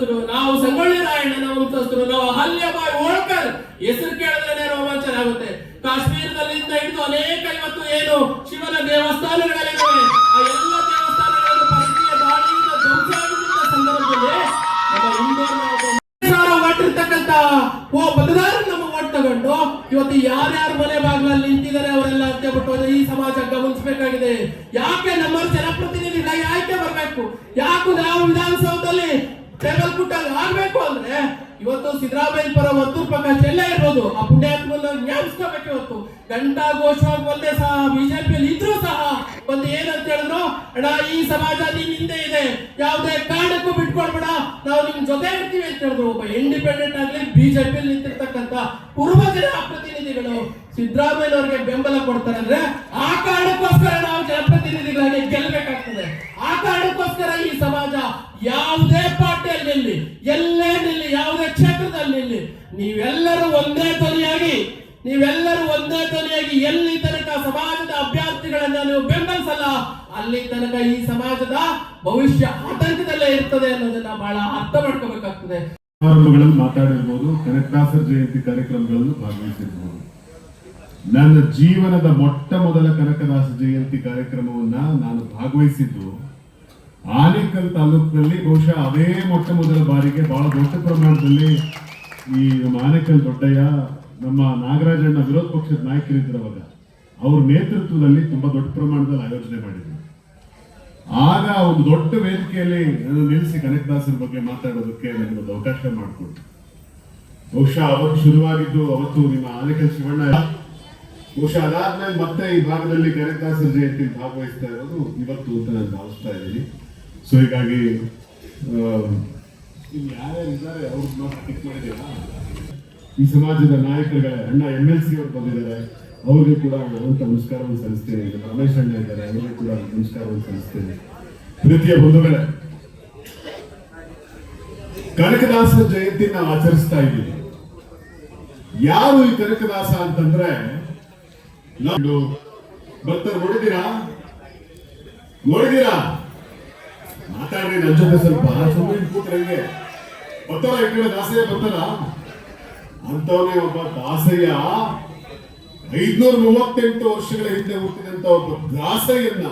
ವಂಶಸ್ಥರು, ನಾವು ಸಂಗೊಳ್ಳಿ ರಾಯಣ್ಣನ ವಂಶಸ್ಥರು, ನಾವು ಅಹಲ್ಯಾಬಾಯಿ ಹೋಳ್ಕರ್ ಹೆಸರು ಕೇಳಿದ್ರೆ ರೋಮಾಂಚನ ಆಗುತ್ತೆ. ಕಾಶ್ಮೀರದಲ್ಲಿಂದ ಹಿಡಿದು ಅನೇಕ ಇವತ್ತು ಏನು ಶಿವನ ದೇವಸ್ಥಾನಗಳಿವೆ, ಆ ಎಲ್ಲ ದೇವಸ್ಥಾನಗಳನ್ನು ಪರಕೀಯ ದಾಳಿಯಿಂದ ಧ್ವಂಸ ಆಗಿದ್ದ ಸಂದರ್ಭದಲ್ಲಿ ನಮ್ಮ ಹಿಂದೂ ಮಾಡಿರ್ತಕ್ಕಂಥ ಮತದಾರರು ನಮ್ಮ ಓಟ್ ತಗೊಂಡು ಇವತ್ತು ಯಾರ್ಯಾರು ಮನೆ ಬಾಗಿಲಲ್ಲಿ ನಿಂತಿದ್ದಾರೆ ಅವರೆಲ್ಲ ಅಂತ ಬಿಟ್ಟು ಈ ಸಮಾಜ ಗಮನಿಸಬೇಕಾಗಿದೆ. ಯಾಕೆ ನಮ್ಮ ಜನಪ್ರತಿನಿಧಿಗಳಾಗಿ ಆಯ್ಕೆ ಬರಬೇಕು, ಯಾಕೆ ನಾವು ವಿಧಾನಸೌಧದಲ್ಲಿ ಟೇಬಲ್ ಕುಟ್ಟಾಗ ಆಗ್ಬೇಕು ಅಂದ್ರೆ ಇವತ್ತು ಸಿದ್ದರಾಮಯ್ಯ ಪರ ಒತ್ತೂರು ಪ್ರಕಾಶ್ ಎಲ್ಲ ಇರ್ಬೋದು, ಆ ಪುಣ್ಯಾತ್ಮನ ಜ್ಞಾಪಿಸ್ಕೋಬೇಕು. ಇವತ್ತು ಗಂಟಾ ಘೋಷವಾಗಿ ಒಂದೇ ಸಹ ಬಿಜೆಪಿಯಲ್ಲಿ ಇದ್ರೂ ಸಹ ಒಂದು ಏನಂತ ಹೇಳಿದ್ರು, ಅಣ್ಣ ಈ ಸಮಾಜ ನಿಮ್ ಹಿಂದೆ ಇದೆ, ಯಾವುದೇ ಕಾರಣಕ್ಕೂ ಬಿಟ್ಕೊಳ್ಬೇಡ, ನಾವು ನಿಮ್ ಜೊತೆ ಇರ್ತೀವಿ ಅಂತ ಹೇಳಿದ್ರು. ಒಬ್ಬ ಇಂಡಿಪೆಂಡೆಂಟ್ ಆಗ್ಲಿ ಬಿಜೆಪಿಯಲ್ಲಿ ನಿಂತಿರ್ತಕ್ಕಂಥ ಪೂರ್ವಜನ ಪ್ರತಿನಿಧಿಗಳು ಸಿದ್ದರಾಮಯ್ಯನವ್ರಿಗೆ ಬೆಂಬಲ ಕೊಡ್ತಾರೆ ಅಂದ್ರೆ ಆ ಕಾರಣಕ್ಕೋಸ್ಕರ ನಾವು ಜನಪ್ರತಿನಿಧಿಗಳಾಗಿ ಗೆಲ್ಲಬೇಕಾಗ್ತದೆ. ಆ ಕಾರಣಕ್ಕೋಸ್ಕರ ಈ ಸಮಾಜ ಯಾವುದೇ ಪಾರ್ಟಿಯಲ್ಲಿ ನಿಲ್ಲಿ, ಎಲ್ಲೇ ನಿಲ್ಲಿ, ಯಾವುದೇ ಕ್ಷೇತ್ರದಲ್ಲಿ ನಿಲ್ಲಿ, ನೀವೆಲ್ಲರೂ ಒಂದೇ ಧ್ವನಿಯಾಗಿ ಎಲ್ಲಿ ತನಕ ಸಮಾಜದ ಅಭ್ಯರ್ಥಿಗಳನ್ನ ನೀವು ಬೆಂಬಲಿಸಲ್ಲ ಅಲ್ಲಿ ತನಕ ಈ ಸಮಾಜದ ಭವಿಷ್ಯ ಆತಂಕದಲ್ಲೇ ಇರ್ತದೆ ಅನ್ನೋದನ್ನ ಬಹಳ ಅರ್ಥ ಮಾಡ್ಕೋಬೇಕಾಗ್ತದೆ. ಸಮಾರಂಭಗಳಲ್ಲಿ ಮಾತಾಡಿರ್ಬೋದು, ಕನಕದಾಸರ ಜಯಂತಿ ಕಾರ್ಯಕ್ರಮಗಳನ್ನು ಭಾಗವಹಿಸಿರ್ಬೋದು. ನನ್ನ ಜೀವನದ ಮೊಟ್ಟ ಮೊದಲ ಕನಕದಾಸ ಜಯಂತಿ ಕಾರ್ಯಕ್ರಮವನ್ನ ನಾನು ಭಾಗವಹಿಸಿದ್ದು ಆನೇಕಲ್ ತಾಲೂಕಿನಲ್ಲಿ. ಬಹುಶಃ ಅದೇ ಮೊಟ್ಟ ಮೊದಲ ಬಾರಿಗೆ ಬಹಳ ದೊಡ್ಡ ಪ್ರಮಾಣದಲ್ಲಿ ಈ ನಮ್ಮ ಆನೇಕಲ್ ದೊಡ್ಡಯ್ಯ, ನಮ್ಮ ನಾಗರಾಜಣ್ಣ ವಿರೋಧ ಪಕ್ಷದ ನಾಯಕರಿದ್ದರು ಅವಾಗ, ಅವ್ರ ನೇತೃತ್ವದಲ್ಲಿ ತುಂಬಾ ದೊಡ್ಡ ಪ್ರಮಾಣದಲ್ಲಿ ಆಯೋಜನೆ ಮಾಡಿದ್ರು. ಆಗ ಒಂದು ದೊಡ್ಡ ವೇದಿಕೆಯಲ್ಲಿ ನಾನು ನಿಲ್ಲಿಸಿ ಕನಕದಾಸರ ಬಗ್ಗೆ ಮಾತಾಡೋದಕ್ಕೆ ನನಗೊಂದು ಅವಕಾಶ ಮಾಡಿಕೊಟ್ಟು. ಬಹುಶಃ ಅವತ್ತು ಶುರುವಾಗಿದ್ದು ಅವತ್ತು ನಿಮ್ಮ ಆನೇಕಲ್ ಶಿವಣ್ಣ. ಬಹುಶಃ ಅದಾದ್ಮೇಲೆ ಮತ್ತೆ ಈ ಭಾಗದಲ್ಲಿ ಕನಕದಾಸರ ಜಯಂತಿ ಭಾಗವಹಿಸ್ತಾ ಇರೋದು ಇವತ್ತು ಅಂತ ನಾನು ಭಾವಿಸ್ತಾ ಇದ್ದೀನಿ. ಸೊ ಹೀಗಾಗಿ ಯಾರ್ಯಾರಿದ್ದಾರೆ ಅವ್ರನ್ನ ಟಿಕ್ ಮಾಡಿದ್ದೀರಾ, ಈ ಸಮಾಜದ ನಾಯಕರುಗಳ ಅಣ್ಣ MLC ಅವರು ಬಂದಿದ್ದಾರೆ, ಅವ್ರಿಗೆ ಕೂಡ ಅನಂತ ನಮಸ್ಕಾರವನ್ನು ಸಲ್ಲಿಸ್ತೇನೆ. ರಮೇಶ್ ಅಣ್ಣ ಇದ್ದಾರೆ, ಅವರಿಗೆ ಕೂಡ ನಮಸ್ಕಾರವನ್ನು ಸಲ್ಲಿಸ್ತೇನೆ. ಪ್ರೀತಿಯ ಬಂಧುಗಳೇ, ಕನಕದಾಸ ಜಯಂತಿ ನಾವು ಆಚರಿಸ್ತಾ ಇದ್ದೀವಿ. ಯಾರು ಈ ಕನಕದಾಸ ಅಂತಂದ್ರೆ ಬರ್ತಾರೆ, ನೋಡಿದೀರಾ ಮಾತಾಡ್ರಿ ನನ್ನ ಜೊತೆ ಸ್ವಲ್ಪ ಸುಮ್ಮನೆ ಕೂತ್ರಂಗೆ ಬರ್ತಾರ, ಈ ಕಡೆ ದಾಸಯ್ಯ ಬರ್ತಾರ ಅಂತವನೇ ಒಬ್ಬ ದಾಸಯ್ಯ. 538 ವರ್ಷಗಳ ಹಿಂದೆ ಹುಟ್ಟಿದಂತ ಒಬ್ಬ ದಾಸಯ್ಯನ್ನ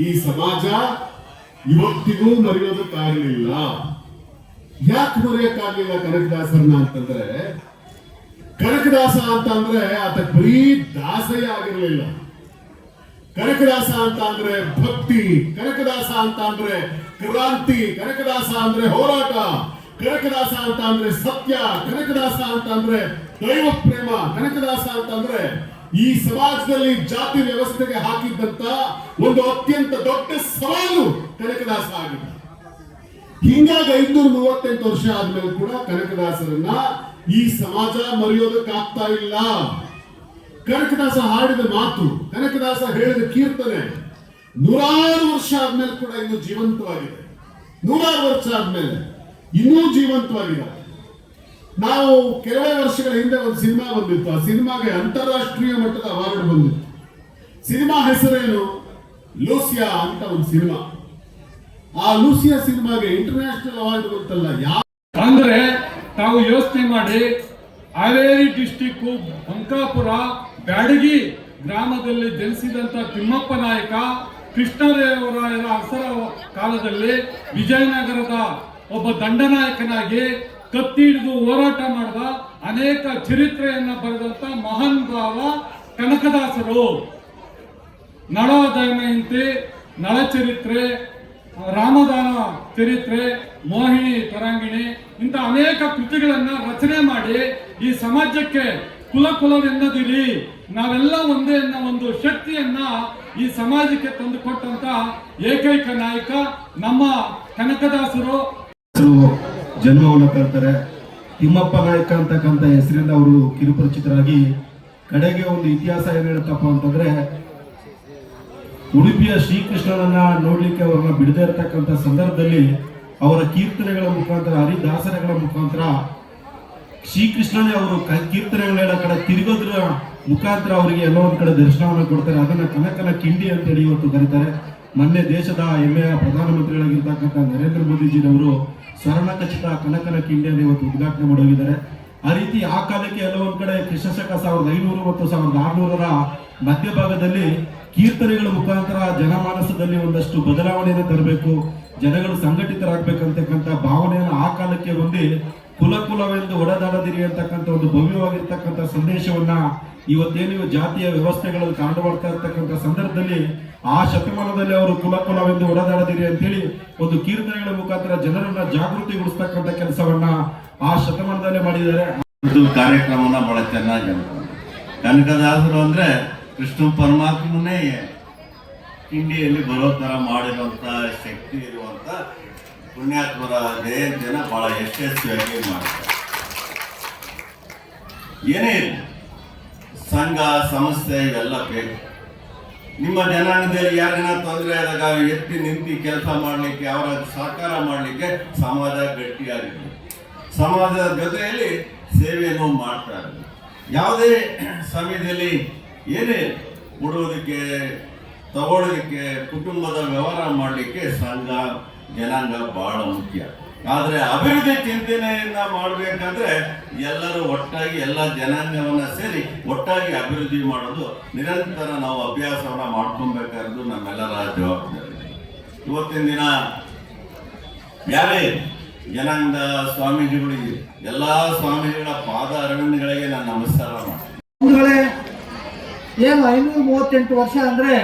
ಈ ಸಮಾಜ ಇವತ್ತಿಗೂ ಮರೆಯೋದಕ್ಕಾಗಲಿಲ್ಲ. ಯಾಕೆ ಮರೆಯಕ್ಕಾಗಲಿಲ್ಲ ಕನಕದಾಸರನ್ನ ಅಂತಂದ್ರೆ, ಕನಕದಾಸ ಅಂತ ಅಂದ್ರೆ ಆತ ಬರೀ ದಾಸಯ್ಯ ಆಗಿರಲಿಲ್ಲ. ಕನಕದಾಸ ಅಂತ ಅಂದ್ರೆ ಭಕ್ತಿ, ಕನಕದಾಸ ಅಂತ ಅಂದ್ರೆ ಕ್ರಾಂತಿ, ಕನಕದಾಸ ಅಂದ್ರೆ ಹೋರಾಟ, ಕನಕದಾಸ ಅಂತ ಅಂದ್ರೆ ಸತ್ಯ, ಕನಕದಾಸ ಅಂತ ಅಂದ್ರೆ ದೈವ ಪ್ರೇಮ, ಕನಕದಾಸ ಅಂತ ಅಂದ್ರೆ ಈ ಸಮಾಜದಲ್ಲಿ ಜಾತಿ ವ್ಯವಸ್ಥೆಗೆ ಹಾಕಿದ್ದಂತ ಒಂದು ಅತ್ಯಂತ ದೊಡ್ಡ ಸವಾಲು ಕನಕದಾಸ ಆಗಿದೆ. ಹಿಂಗಾಗಿ 538 ವರ್ಷ ಆದ್ಮೇಲೆ ಕೂಡ ಕನಕದಾಸರನ್ನ ಈ ಸಮಾಜ ಮರೆಯೋದಕ್ಕಾಗ್ತಾ ಇಲ್ಲ. ಕನಕದಾಸ ಹಾಡಿದ ಮಾತು, ಕನಕದಾಸ ಹೇಳಿದ ಕೀರ್ತನೆ 100 ವರ್ಷ ಆದ್ಮೇಲೆ ಕೂಡ ಇನ್ನೂ ಜೀವಂತವಾಗಿದೆ. 100 ವರ್ಷ ಆದ್ಮೇಲೆ ಇನ್ನೂ ಜೀವಂತವಾಗಿದೆ. ನಾವು ಕೆಲವೇ ವರ್ಷಗಳ ಹಿಂದೆ ಒಂದು ಸಿನಿಮಾ ಬಂದಿತ್ತು, ಆ ಸಿನಿಮಾಗೆ ಅಂತಾರಾಷ್ಟ್ರೀಯ ಮಟ್ಟದ ಅವಾರ್ಡ್ ಬಂದಿತ್ತು. ಸಿನಿಮಾ ಹೆಸರೇನು? ಲೂಸಿಯಾ ಅಂತ ಒಂದು ಸಿನಿಮಾ. ಆ ಲೂಸಿಯಾ ಸಿನಿಮಾಗೆ ಇಂಟರ್ನ್ಯಾಷನಲ್ ಅವಾರ್ಡ್ ಬಂತಲ್ಲ. ಅಂದ್ರೆ ತಾವು ಯೋಚನೆ ಮಾಡಿ, ಹಾವೇರಿ ಡಿಸ್ಟಿಕ್ ಬಂಕಾಪುರ ಬ್ಯಾಡಗಿ ಗ್ರಾಮದಲ್ಲಿ ಜನಿಸಿದಂತ ತಿಮ್ಮಪ್ಪ ನಾಯಕ ಕೃಷ್ಣದೇವರಾಯರ ಅರಸರ ಕಾಲದಲ್ಲಿ ವಿಜಯನಗರದ ಒಬ್ಬ ದಂಡನಾಯಕನಾಗಿ ಕತ್ತಿ ಹಿಡಿದು ಹೋರಾಟ ಮಾಡಿದ, ಅನೇಕ ಚರಿತ್ರೆಯನ್ನ ಬರೆದಂತ ಮಹಾನ್ ಭಾವ ಕನಕದಾಸರು. ನಳ ದಮಯಂತಿ, ನಳ ಚರಿತ್ರೆ, ರಾಮದಾನ ಚರಿತ್ರೆ, ಮೋಹಿನಿ ತರಂಗಿಣಿ ಇಂಥ ಅನೇಕ ಕೃತಿಗಳನ್ನ ರಚನೆ ಮಾಡಿ ಈ ಸಮಾಜಕ್ಕೆ ಕುಲವೆನ್ನದಿರಿ, ನಾವೆಲ್ಲ ಒಂದೇ ಅನ್ನೋ ಒಂದು ಶಕ್ತಿಯನ್ನ ಈ ಸಮಾಜಕ್ಕೆ ತಂದುಕೊಟ್ಟಂತ ಏಕೈಕ ನಾಯಕ ನಮ್ಮ ಕನಕದಾಸರು. ಜನ್ಮವನ್ನು ಕಲ್ತಾರೆ. ತಿಮ್ಮಪ್ಪ ನಾಯಕ ಅಂತಕ್ಕಂಥ ಹೆಸರಿಂದ ಅವರು ಕಿರುಪರಿಚಿತರಾಗಿ, ಕಡೆಗೆ ಒಂದು ಇತಿಹಾಸ ಏನ್ ಹೇಳುತ್ತಪ್ಪ ಅಂತಂದ್ರೆ, ಉಡುಪಿಯ ಶ್ರೀಕೃಷ್ಣನನ್ನ ನೋಡ್ಲಿಕ್ಕೆ ಅವ್ರನ್ನ ಬಿಡದೇ ಇರತಕ್ಕಂಥ ಸಂದರ್ಭದಲ್ಲಿ ಅವರ ಕೀರ್ತನೆಗಳ ಮುಖಾಂತರ, ಹರಿದಾಸನಗಳ ಮುಖಾಂತರ ಶ್ರೀಕೃಷ್ಣನೇ ಅವರು ಕೀರ್ತನೆಗಳ ಕಡೆ ತಿರುಗೋದ್ರ ಮುಖಾಂತರ ಅವರಿಗೆ ಎಲ್ಲೋ ಒಂದ್ ಕಡೆ ದರ್ಶನವನ್ನು ಕೊಡ್ತಾರೆ. ಅದನ್ನ ಕನಕನ ಕಿಂಡಿ ಅಂತೇಳಿ ಇವತ್ತು ಕರೀತಾರೆ. ಮೊನ್ನೆ ದೇಶದ ಹೆಮ್ಮೆಯ ಪ್ರಧಾನಮಂತ್ರಿಗಳಾಗಿರ್ತಕ್ಕಂಥ ನರೇಂದ್ರ ಮೋದಿಜಿರವರು ಸ್ವರ್ಣ ಖಚಿತ ಕನಕನ ಕಿಂಡಿಯನ್ನು ಇವತ್ತು ಉದ್ಘಾಟನೆ ಮಾಡೋಗಿದ್ದಾರೆ. ಆ ರೀತಿ ಆ ಕಾಲಕ್ಕೆ ಕೆಲವೊಂದು ಕಡೆ ಕ್ರಿಸ್ತಶಕ 1500 ಮತ್ತು 1600ರ ಮಧ್ಯಭಾಗದಲ್ಲಿ ಕೀರ್ತನೆಗಳ ಮುಖಾಂತರ ಜನಮಾನಸದಲ್ಲಿ ಒಂದಷ್ಟು ಬದಲಾವಣೆಯನ್ನು ತರಬೇಕು, ಜನಗಳು ಸಂಘಟಿತರಾಗಬೇಕಂತಕ್ಕಂಥ ಭಾವನೆಯನ್ನು ಆ ಕಾಲಕ್ಕೆ ಹೊಂದಿ ಕುಲವೆಂದು ಒಡೆದಾಡದಿರಿ ಅಂತಕ್ಕಂಥ ಒಂದು ಭವ್ಯವಾಗಿರ್ತಕ್ಕಂಥ ಸಂದೇಶವನ್ನ ಇವತ್ತೇನು ಜಾತಿಯ ವ್ಯವಸ್ಥೆಗಳಲ್ಲಿ ಕಾಣಬರ್ತಾ ಇರ್ತಕ್ಕಂಥ ಸಂದರ್ಭದಲ್ಲಿ ಆ ಶತಮಾನದಲ್ಲಿ ಅವರು ಕುಲವೆಂದು ಒಡೆದಾಡದಿರಿ ಅಂತೇಳಿ ಒಂದು ಕೀರ್ತನೆಗಳ ಮುಖಾಂತರ ಜನರನ್ನ ಜಾಗೃತಿಗೊಳಿಸ್ತಕ್ಕಂಥ ಕೆಲಸವನ್ನ ಆ ಶತಮಾನದಲ್ಲೇ ಮಾಡಿದ್ದಾರೆ. ಕಾರ್ಯಕ್ರಮನ ಬಹಳ ಚೆನ್ನಾಗಿ ಕನಕದಾಸರು ಅಂದ್ರೆ ಕೃಷ್ಣ ಪರಮಾತ್ಮನೇ ಕಿಂಡಿಯಲ್ಲಿ ಬರೋ ತರ ಮಾಡಿರುವಂತ ಶಕ್ತಿ ಇರುವಂತ ಪುಣ್ಯಾತ್ಮರ ಜಯಂತಿನ ಬಹಳ ಯಶಸ್ವಿಯಾಗಿ ಮಾಡ್ತಾರೆ. ಏನೇ ಇರಲಿ, ಸಂಘ ಸಂಸ್ಥೆ ಇವೆಲ್ಲ ಬೇಕು. ನಿಮ್ಮ ಜನಾಂಗದಲ್ಲಿ ಯಾರಿನ ತೊಂದರೆ ಆದಾಗ ಎತ್ತಿ ನಿಂತು ಕೆಲಸ ಮಾಡಲಿಕ್ಕೆ, ಅವರ ಸಹಕಾರ ಮಾಡಲಿಕ್ಕೆ ಸಮಾಜ ಗಟ್ಟಿಯಾಗಿದೆ. ಸಮಾಜದ ಜೊತೆಯಲ್ಲಿ ಸೇವೆಯನ್ನು ಮಾಡ್ತಾರೆ. ಯಾವುದೇ ಸಮಯದಲ್ಲಿ ಏನೇ ಕೊಡೋದಕ್ಕೆ ತಗೊಳ್ಳೋದಕ್ಕೆ ಕುಟುಂಬದ ವ್ಯವಹಾರ ಮಾಡಲಿಕ್ಕೆ ಸಂಘ ಜನಾಂಗ ಬಹಳ ಮುಖ್ಯ. ಆದರೆ ಅಭಿವೃದ್ಧಿ ಚಿಂತನೆಯನ್ನ ಮಾಡಬೇಕಂದ್ರೆ ಎಲ್ಲರೂ ಒಟ್ಟಾಗಿ ಎಲ್ಲ ಜನಾಂಗವನ್ನ ಸೇರಿ ಒಟ್ಟಾಗಿ ಅಭಿವೃದ್ಧಿ ಮಾಡೋದು ನಿರಂತರ ನಾವು ಅಭ್ಯಾಸವನ್ನ ಮಾಡ್ಕೊಬೇಕಾದ್ದು ನಮ್ಮೆಲ್ಲರ ಜವಾಬ್ದಾರಿ. ಇವತ್ತಿನ ದಿನ ಯಾರೇ ಜನಾಂಗದ ಸ್ವಾಮೀಜಿಗಳಿಗೆ ಎಲ್ಲಾ ಸ್ವಾಮೀಜಿಗಳ ಪಾದ ಅರವಿಂದಗಳಿಗೆ ನಾನು ನಮಸ್ಕಾರ ಮಾಡ್ತೀನಿ. ಏನು 538 ವರ್ಷ ಅಂದರೆ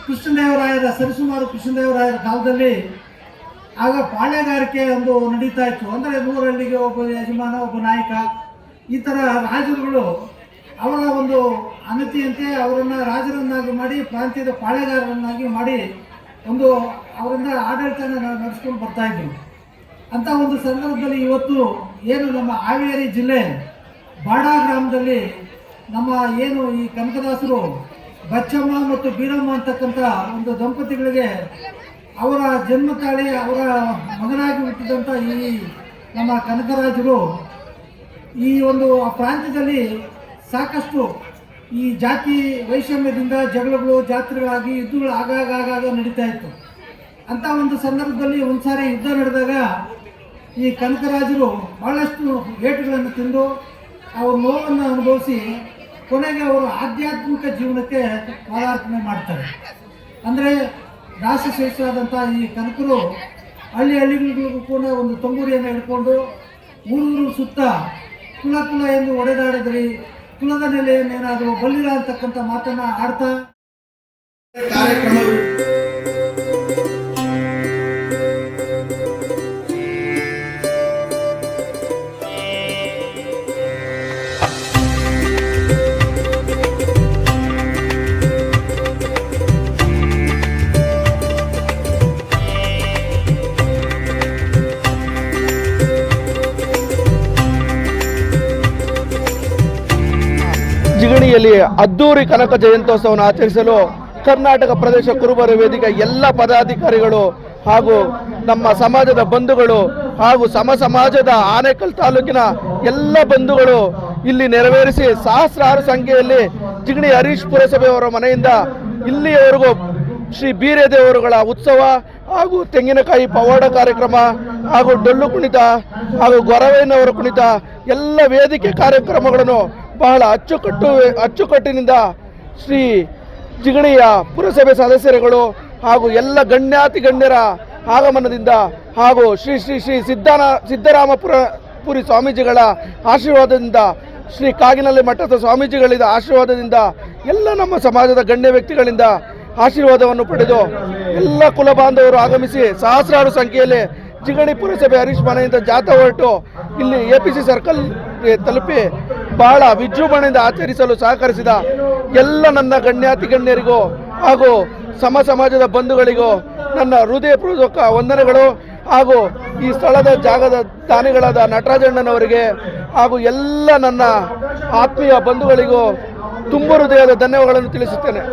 ಕೃಷ್ಣದೇವರಾಯರ ಸರಿಸುಮಾರು ಕೃಷ್ಣದೇವರಾಯರ ಕಾಲದಲ್ಲಿ ಆಗ ಪಾಳ್ಯಗಾರಿಕೆ ಒಂದು ನಡೀತಾ ಇತ್ತು. ಅಂದರೆ 100 ಹಳ್ಳಿಗೆ ಒಬ್ಬ ಯಜಮಾನ, ಒಬ್ಬ ನಾಯಕ, ಈ ಥರ ರಾಜರುಗಳು ಅವರ ಒಂದು ಅನತಿಯಂತೆ ಅವರನ್ನು ರಾಜರನ್ನಾಗಿ ಮಾಡಿ ಪ್ರಾಂತ್ಯದ ಪಾಳ್ಯಗಾರರನ್ನಾಗಿ ಮಾಡಿ ಒಂದು ಅವರಿಂದ ಆಡಳಿತನ ನಡೆಸ್ಕೊಂಡು ಬರ್ತಾಯಿದ್ರು. ಅಂಥ ಒಂದು ಸಂದರ್ಭದಲ್ಲಿ ಇವತ್ತು ಏನು ನಮ್ಮ ಹಾವೇರಿ ಜಿಲ್ಲೆ ಬಾಡ ಗ್ರಾಮದಲ್ಲಿ ನಮ್ಮ ಏನು ಈ ಕನಕದಾಸರು ಬಚ್ಚಮ್ಮ ಮತ್ತು ಬೀರಮ್ಮ ಅಂತಕ್ಕಂಥ ಒಂದು ದಂಪತಿಗಳಿಗೆ ಅವರ ಜನ್ಮ ತಾಳಿ ಅವರ ಮಗನಾಗಿ ಹುಟ್ಟಿದಂಥ ಈ ನಮ್ಮ ಕನಕರಾಜರು ಈ ಒಂದು ಪ್ರಾಂತ್ಯದಲ್ಲಿ ಸಾಕಷ್ಟು ಈ ಜಾತಿ ವೈಷಮ್ಯದಿಂದ ಜಗಳಗಳು, ಜಾತ್ರೆಗಳಾಗಿ ಯುದ್ಧಗಳು ಆಗಾಗ ನಡೀತಾ ಇತ್ತು. ಅಂಥ ಒಂದು ಸಂದರ್ಭದಲ್ಲಿ ಒಂದ್ಸಾರಿ ಯುದ್ಧ ನಡೆದಾಗ ಈ ಕನಕರಾಜರು ಬಹಳಷ್ಟು ಏಟುಗಳನ್ನು ತಿಂದು ಅವ್ರ ನೋವನ್ನು ಅನುಭವಿಸಿ ಕೊನೆಗೆ ಅವರು ಆಧ್ಯಾತ್ಮಿಕ ಜೀವನಕ್ಕೆ ಪಾದಾರ್ಪಣೆ ಮಾಡ್ತಾರೆ. ಅಂದರೆ ದಾಸಶ್ರೇಷ್ಠರಾದಂಥ ಈ ಕನಕರು ಹಳ್ಳಿಗಳಿಗೂ ಕೂಡ ಒಂದು ತಂಬೂರಿಯನ್ನು ಹಿಡ್ಕೊಂಡು ಊರೂರು ಸುತ್ತ ಕುಲ ಎಂದು ಒಡೆದಾಡಿದ್ರಿ, ಕುಲದ ನೆಲೆಯನ್ನೇನಾದರೂ ಬಲ್ಲಿರ ಅಂತಕ್ಕಂಥ ಮಾತನ್ನ ಆಡ್ತಾ ಕಾರ್ಯಕ್ರಮ ಜಿಗಣಿಯಲ್ಲಿ ಅದ್ದೂರಿ ಕನಕ ಜಯಂತ್ಯೋತ್ಸವವನ್ನು ಆಚರಿಸಲು ಕರ್ನಾಟಕ ಪ್ರದೇಶ ಕುರುಬರ ವೇದಿಕೆ ಎಲ್ಲ ಪದಾಧಿಕಾರಿಗಳು ಹಾಗೂ ನಮ್ಮ ಸಮಾಜದ ಬಂಧುಗಳು ಹಾಗೂ ಸಮಾಜದ ಆನೇಕಲ್ ತಾಲೂಕಿನ ಎಲ್ಲ ಬಂಧುಗಳು ಇಲ್ಲಿ ನೆರವೇರಿಸಿ ಸಹಸ್ರಾರು ಸಂಖ್ಯೆಯಲ್ಲಿ ಜಿಗಣಿ ಹರೀಶ್ ಪುರಸಭೆಯವರ ಮನೆಯಿಂದ ಇಲ್ಲಿಯವರೆಗೂ ಶ್ರೀ ಬೀರೇದೇವರುಗಳ ಉತ್ಸವ ಹಾಗೂ ತೆಂಗಿನಕಾಯಿ ಪವಾಡ ಕಾರ್ಯಕ್ರಮ ಹಾಗೂ ಡೊಳ್ಳು ಕುಣಿತ ಹಾಗೂ ಗೊರವೈನವರ ಕುಣಿತ ಎಲ್ಲ ವೇದಿಕೆ ಕಾರ್ಯಕ್ರಮಗಳನ್ನು ಬಹಳ ಅಚ್ಚುಕಟ್ಟಿನಿಂದ ಶ್ರೀ ಜಿಗಣಿಯ ಪುರಸಭೆ ಸದಸ್ಯರುಗಳು ಹಾಗೂ ಎಲ್ಲ ಗಣ್ಯರ ಆಗಮನದಿಂದ ಹಾಗೂ ಶ್ರೀ ಶ್ರೀ ಶ್ರೀ ಸಿದ್ದರಾಮಪುರಿ ಸ್ವಾಮೀಜಿಗಳ ಆಶೀರ್ವಾದದಿಂದ, ಶ್ರೀ ಕಾಗಿನಲ್ಲಿ ಮಠದ ಸ್ವಾಮೀಜಿಗಳಿಂದ ಆಶೀರ್ವಾದದಿಂದ, ಎಲ್ಲ ನಮ್ಮ ಸಮಾಜದ ಗಣ್ಯ ವ್ಯಕ್ತಿಗಳಿಂದ ಆಶೀರ್ವಾದವನ್ನು ಪಡೆದು ಎಲ್ಲ ಕುಲ ಬಾಂಧವರು ಆಗಮಿಸಿ ಸಹಸ್ರಾರು ಸಂಖ್ಯೆಯಲ್ಲಿ ಜಿಗಣಿ ಪುರಸಭೆ ಹರೀಶ್ ಮನೆಯಿಂದ ಜಾಥಾ ಹೊರಟು ಇಲ್ಲಿ APC ಸರ್ಕಲ್ ತಲುಪಿ ಬಹಳ ವಿಜೃಂಭಣೆಯಿಂದ ಆಚರಿಸಲು ಸಹಕರಿಸಿದ ಎಲ್ಲ ನನ್ನ ಗಣ್ಯರಿಗೂ ಹಾಗೂ ಸಮಾಜದ ಬಂಧುಗಳಿಗೂ ನನ್ನ ಹೃದಯಪೂರ್ವಕ ವಂದನೆಗಳು. ಹಾಗೂ ಈ ಸ್ಥಳದ ಜಾಗದ ದಾನಿಗಳಾದ ನಟರಾಜಣ್ಣನವರಿಗೆ ಹಾಗೂ ಎಲ್ಲ ನನ್ನ ಆತ್ಮೀಯ ಬಂಧುಗಳಿಗೂ ತುಂಬ ಹೃದಯದ ಧನ್ಯವಾದಗಳನ್ನು ತಿಳಿಸುತ್ತೇನೆ.